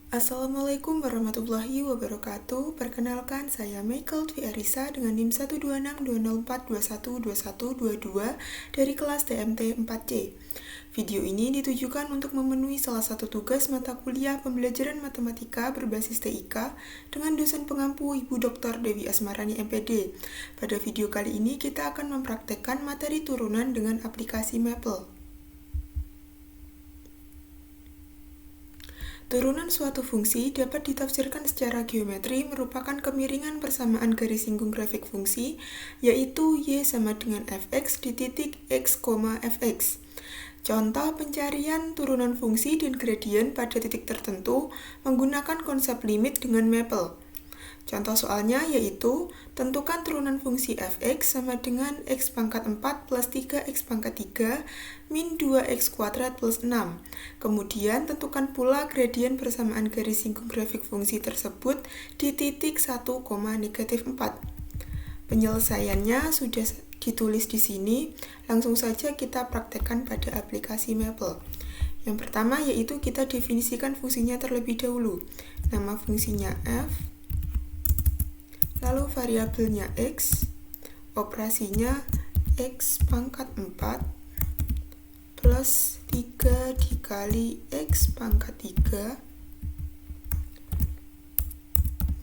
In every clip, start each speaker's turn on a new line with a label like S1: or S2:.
S1: Assalamualaikum warahmatullahi wabarakatuh. Perkenalkan, saya Michael Dwi Arisa dengan NIM 1262042122122 dari kelas TMT 4C. Video ini ditujukan untuk memenuhi salah satu tugas mata kuliah pembelajaran matematika berbasis TIK dengan dosen pengampu Ibu Dr. Dewi Asmarani MPD. Pada video kali ini kita akan mempraktekkan materi turunan dengan aplikasi Maple. Turunan suatu fungsi dapat ditafsirkan secara geometri merupakan kemiringan persamaan garis singgung grafik fungsi, yaitu y sama dengan fx di titik x, fx. Contoh pencarian turunan fungsi dan gradien pada titik tertentu menggunakan konsep limit dengan Maple. Contoh soalnya yaitu, tentukan turunan fungsi fx sama dengan x pangkat 4 plus 3x pangkat 3 min 2x kuadrat plus 6. Kemudian tentukan pula gradien persamaan garis singgung grafik fungsi tersebut di titik 1, negatif 4. Penyelesaiannya sudah ditulis di sini, langsung saja kita praktekkan pada aplikasi Maple. Yang pertama yaitu kita definisikan fungsinya terlebih dahulu. Nama fungsinya f, lalu variabelnya x, operasinya x pangkat 4 plus 3 dikali x pangkat 3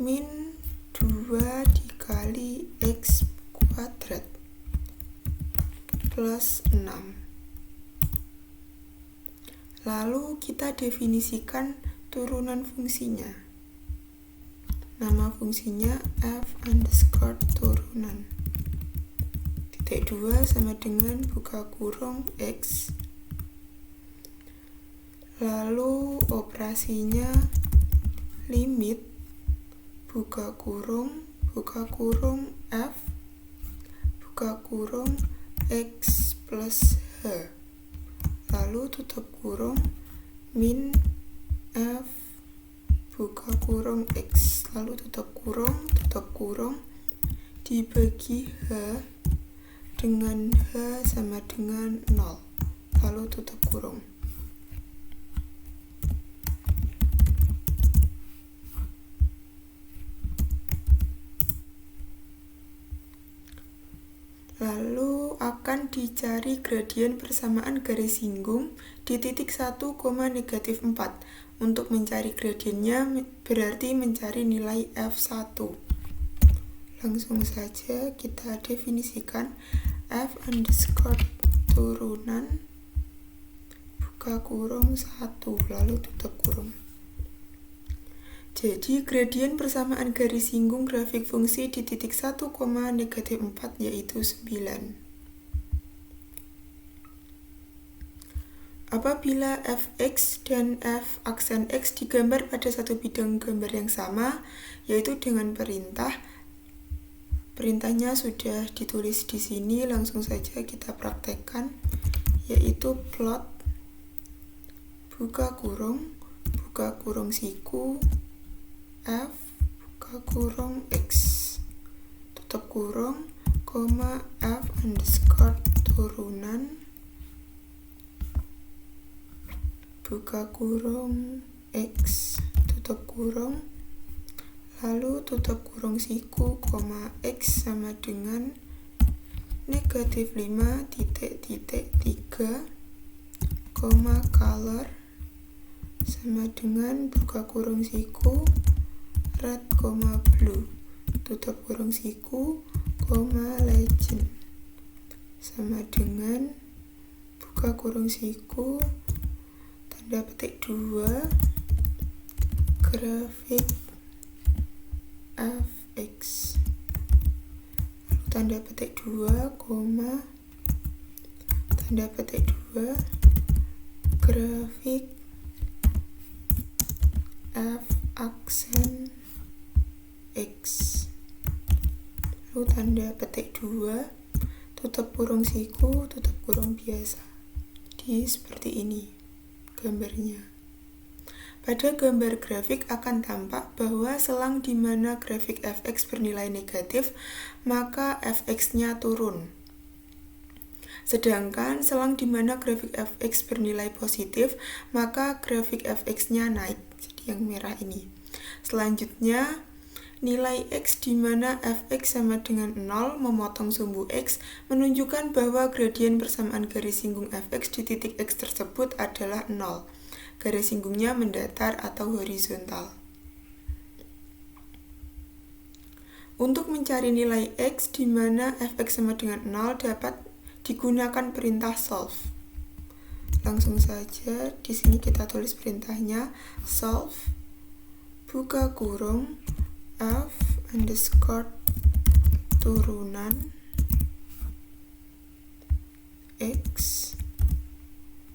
S1: min 2 dikali x kuadrat plus 6. Lalu kita definisikan turunan fungsinya. Nama fungsinya f underscore turunan. Titik 2 sama dengan buka kurung x. Lalu operasinya limit buka kurung f buka kurung x plus h. Lalu tutup kurung min f buka kurung x, lalu tutup kurung dibagi h dengan h sama dengan 0, lalu tutup kurung. Lalu akan dicari gradien persamaan garis singgung di titik 1, negatif 4. Untuk mencari gradiennya berarti mencari nilai f1. Langsung saja kita definisikan f underscore turunan buka kurung 1, lalu tutup kurung. Jadi gradien persamaan garis singgung grafik fungsi di titik 1, negatif 4 yaitu 9. Apabila fx dan f aksen x digambar pada satu bidang gambar yang sama, yaitu dengan perintah. Perintahnya sudah ditulis di sini, langsung saja kita praktekkan, yaitu plot buka kurung siku f buka kurung x tutup kurung, f underscore turunan buka kurung x tutup kurung, lalu tutup kurung siku, x sama dengan negatif 5 titik 3, color sama dengan buka kurung siku red, blue, tutup kurung siku, legend sama dengan buka kurung siku tanda petik 2 grafik fx, tanda petik 2, tanda petik 2 grafik f aksen x, lalu tanda petik 2 tutup kurung siku, tutup kurung biasa. Seperti ini gambarnya. Pada gambar grafik akan tampak bahwa selang di mana grafik fx bernilai negatif, maka fx-nya turun. Sedangkan selang di mana grafik fx bernilai positif, maka grafik fx-nya naik. Jadi yang merah ini. Selanjutnya, nilai X di mana fx sama dengan 0 memotong sumbu X menunjukkan bahwa gradien persamaan garis singgung fx di titik X tersebut adalah 0. Garis singgungnya mendatar atau horizontal. Untuk mencari nilai X di mana fx sama dengan 0 dapat digunakan perintah solve. Langsung saja di sini kita tulis perintahnya solve buka kurung f underscore turunan X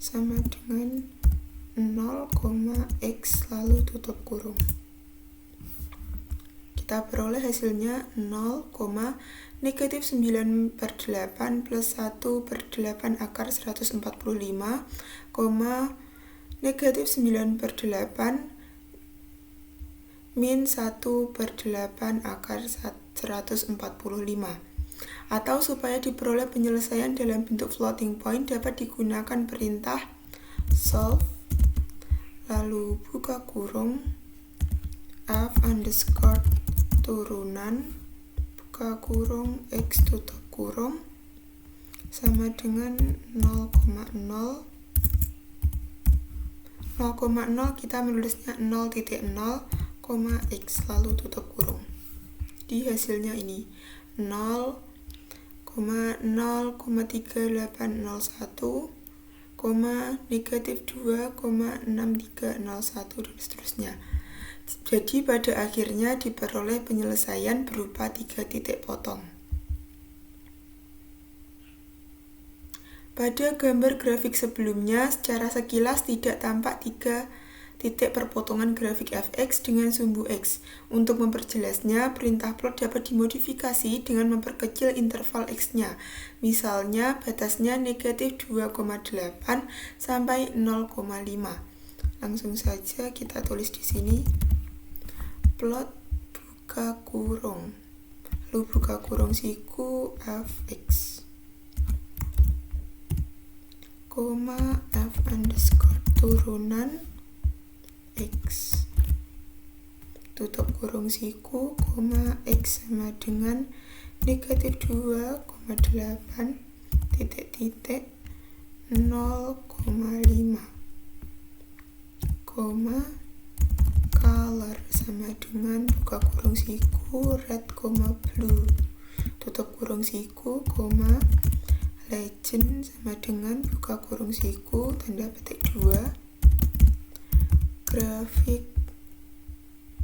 S1: sama dengan 0, X lalu tutup kurung. Kita peroleh hasilnya 0, negatif 9/8 plus 1/8 akar 145, negatif 9/8 min 1/8 akar 145. Atau supaya diperoleh penyelesaian dalam bentuk floating point dapat digunakan perintah solve lalu buka kurung f underscore turunan buka kurung X tutup kurung sama dengan 0,0 kita menulisnya 0.0, X lalu tutup kurung. Di hasilnya ini 0,0,3801, negatif 2,6301 dan seterusnya. Jadi pada akhirnya diperoleh penyelesaian berupa 3 titik potong. Pada gambar grafik sebelumnya, secara sekilas tidak tampak 3 titik perpotongan grafik fx dengan sumbu x. Untuk memperjelasnya, perintah plot dapat dimodifikasi dengan memperkecil interval x-nya. Misalnya, batasnya negatif 2,8 sampai 0,5. Langsung saja kita tulis di sini. Plot buka kurung lalu buka kurung siku fx f underscore turunan X tutup kurung siku X sama dengan negatif 2,8 titik 0,5 color sama dengan buka kurung siku red, blue tutup kurung siku, legend sama dengan buka kurung siku tanda petik 2 grafik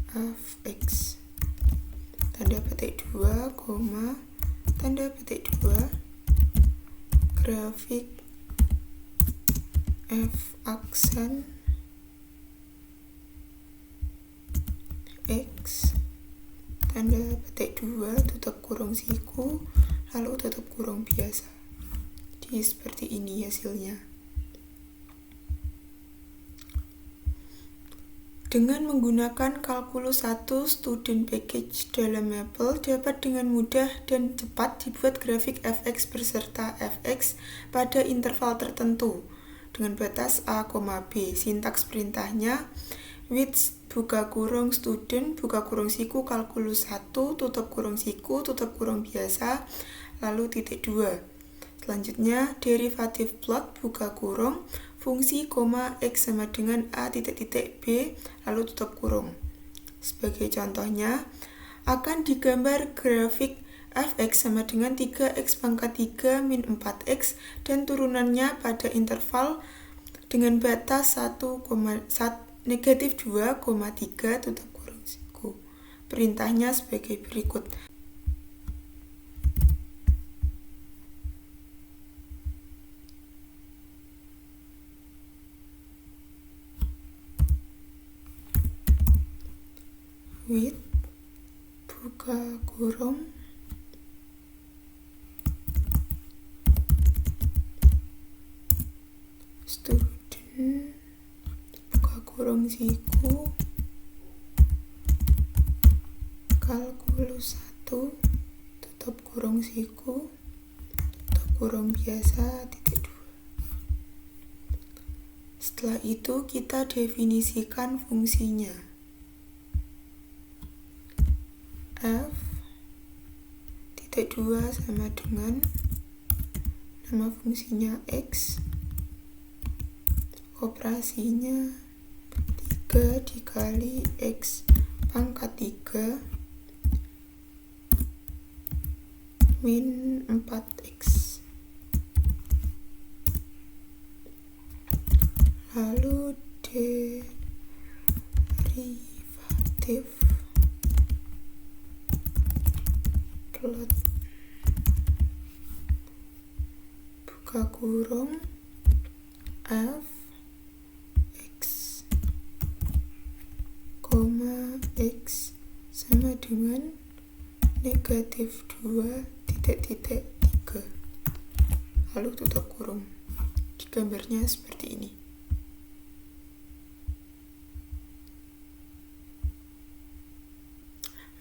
S1: fx tanda petik 2, tanda petik 2 grafik f aksen X tanda petik 2 tutup kurung siku lalu tutup kurung biasa. Jadi seperti ini hasilnya. Dengan menggunakan kalkulus 1 student package dalam Maple dapat dengan mudah dan cepat dibuat grafik fx beserta fx pada interval tertentu dengan batas a, b. Sintaks perintahnya with buka kurung student buka kurung siku kalkulus 1 tutup kurung siku tutup kurung biasa lalu titik 2. Selanjutnya derivatif plot buka kurung fungsi X sama dengan a titik b lalu tutup kurung. Sebagai contohnya akan digambar grafik fx sama dengan 3x pangkat 3 min 4x dan turunannya pada interval dengan batas negatif 2,3 tutup kurung siku. Perintahnya sebagai berikut. With buka kurung student buka kurung siku kalkulus 1 tutup kurung siku tutup kurung biasa titik 2. Setelah itu kita definisikan fungsinya. F titik 2 sama dengan nama fungsinya X, operasinya 3 dikali X pangkat 3 min 4X. Lalu derivatif plot buka kurung F X, X sama dengan negatif 2 titik 3, lalu tutup kurung. Di gambarnya seperti ini.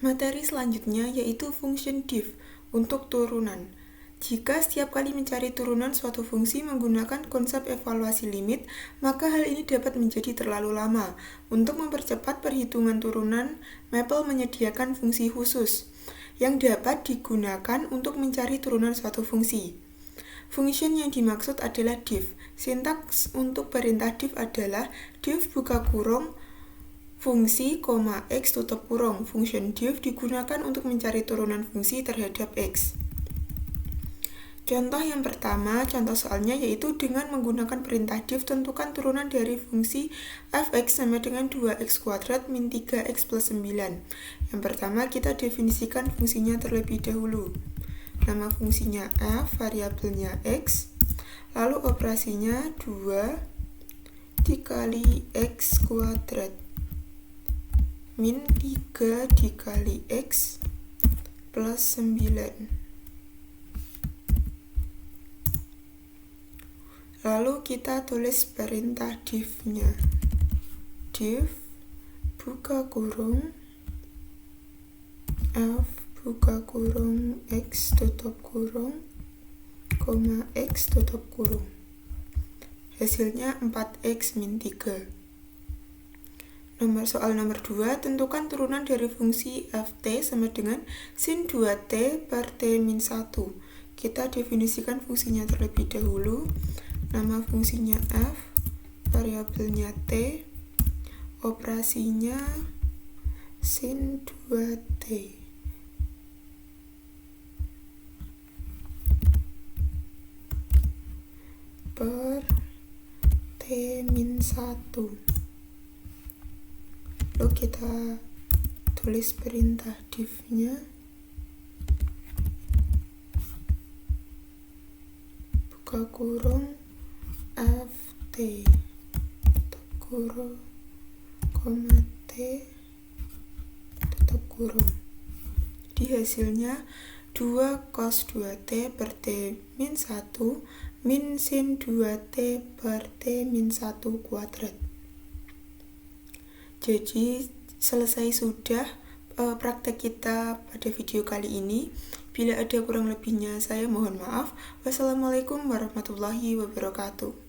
S1: Materi selanjutnya yaitu function diff untuk turunan. Jika setiap kali mencari turunan suatu fungsi menggunakan konsep evaluasi limit, maka hal ini dapat menjadi terlalu lama. Untuk mempercepat perhitungan turunan, Maple menyediakan fungsi khusus yang dapat digunakan untuk mencari turunan suatu fungsi. Function yang dimaksud adalah diff. Sintaks untuk perintah diff adalah diff buka kurung fungsi, X tutup kurung. Function diff digunakan untuk mencari turunan fungsi terhadap X. Contoh yang pertama, contoh soalnya yaitu dengan menggunakan perintah diff, tentukan turunan dari fungsi fx sama dengan 2x kuadrat min 3x plus 9. Yang pertama kita definisikan fungsinya terlebih dahulu. Nama fungsinya f, variabelnya x, lalu operasinya 2 dikali x kuadrat min 3 dikali x plus 9. Lalu kita tulis perintah diff-nya. Diff buka kurung f buka kurung x tutup kurung, x tutup kurung. Hasilnya 4x min 3. Soal nomor 2, tentukan turunan dari fungsi ft sama dengan sin 2t per t min 1. Kita definisikan fungsinya terlebih dahulu. Nama fungsinya f, variabelnya t, operasinya sin 2t. Per t min 1. Lalu kita tulis perintah diff-nya. Buka kurung ft tutup kurung, t tutup kurung. Di hasilnya 2 cos 2t per t min 1 min sin 2t per t min 1 kuadrat. Jadi selesai sudah praktek kita pada video kali ini. Bila ada kurang lebihnya saya mohon maaf. Wassalamualaikum warahmatullahi wabarakatuh.